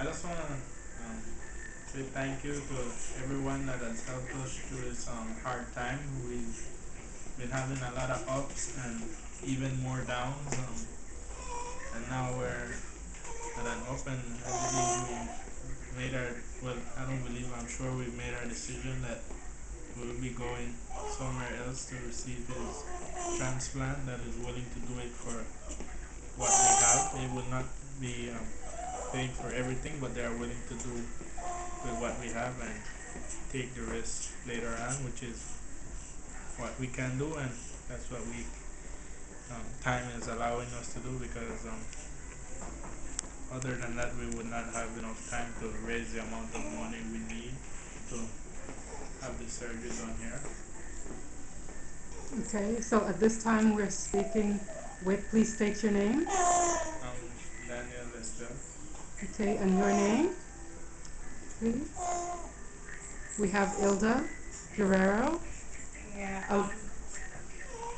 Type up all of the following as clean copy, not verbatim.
I just want to say thank you to everyone that has helped us through this hard time. We've been having a lot of ups and even more downs, and now we're at an up, and I believe we've made our, well, I don't believe, I'm sure we've made our decision that we'll be going somewhere else to receive his transplant that is willing to do it for what they have. They will not be paying for everything, but they are willing to do with what we have and take the risk later on, which is what we can do, and that's what we time is allowing us to do, because other than that we would not have enough time to raise the amount of money we need to have the surgery done here. Okay, so at this time we're speaking with, please state your name. Daniel Estell. Okay, and your name, please. We have ILDA Guerrero. Yeah, Oh,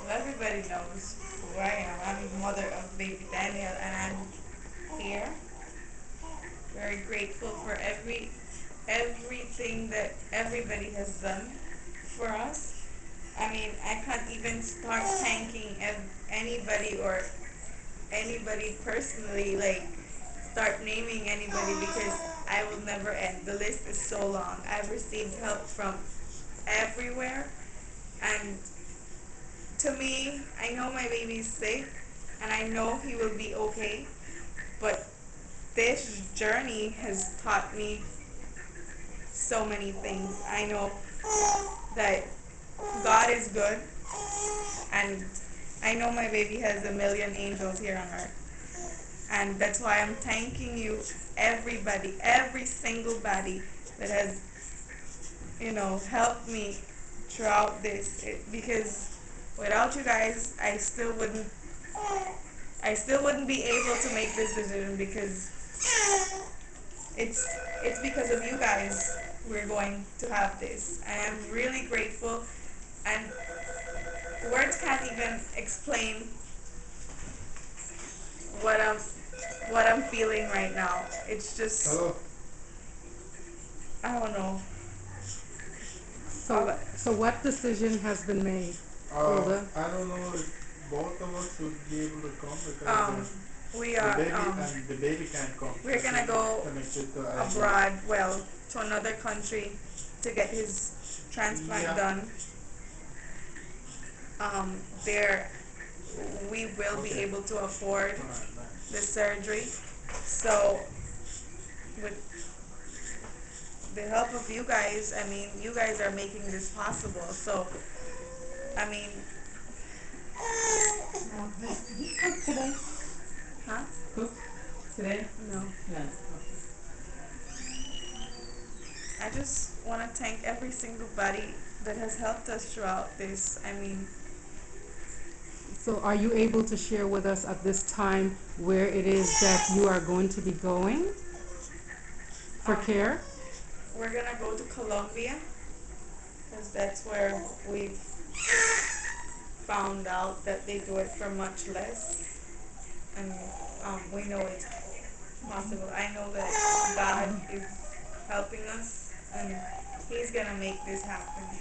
well, everybody knows who I am. I'm the mother of baby Daniel, and I'm here. Very grateful for everything that everybody has done for us. I mean, I can't even start thanking anybody or anybody personally, like start naming anybody, because I will never end. The list is so long. I've received help from everywhere, and to me, I know my baby's sick, and I know he will be okay, but this journey has taught me so many things. I know that God is good, and I know my baby has a million angels here on earth. And that's why I'm thanking you, everybody, every single body that has, helped me throughout this. Because without you guys, I still wouldn't be able to make this decision, because it's because of you guys we're going to have this. I am really grateful, and words can't even explain what I'm feeling right now. It's just, Hello. I don't know. so what decision has been made, ILDA? I don't know if both of us would be able to come, because We the are baby and the baby can't come. we're gonna go Connected to ILDA. abroad, well, to another country to get his transplant Yeah. done. There we will be Okay. able to afford Alright, nice. the surgery. So with the help of you guys, I mean, you guys are making this possible. So, I mean, Did you cook today? huh? Cook today? No. No. I just want to thank every single body that has helped us throughout this. I mean, So are you able to share with us at this time where it is that you are going to be going for care? we're gonna go to Colombia, because that's where we've found out that they do it for much less, and we know it's possible. I know that God is helping us, and He's gonna make this happen.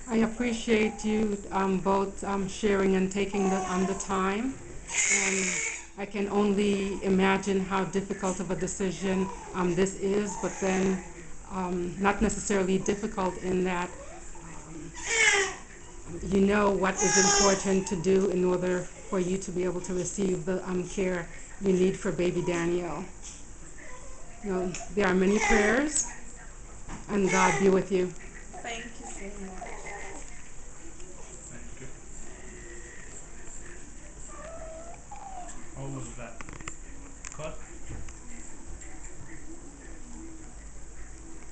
I appreciate you both sharing and taking the time. And I can only imagine how difficult of a decision this is, but then not necessarily difficult in that you know what is important to do in order for you to be able to receive the care you need for baby Daniel. There are many prayers, and God be with you. Thank you so much.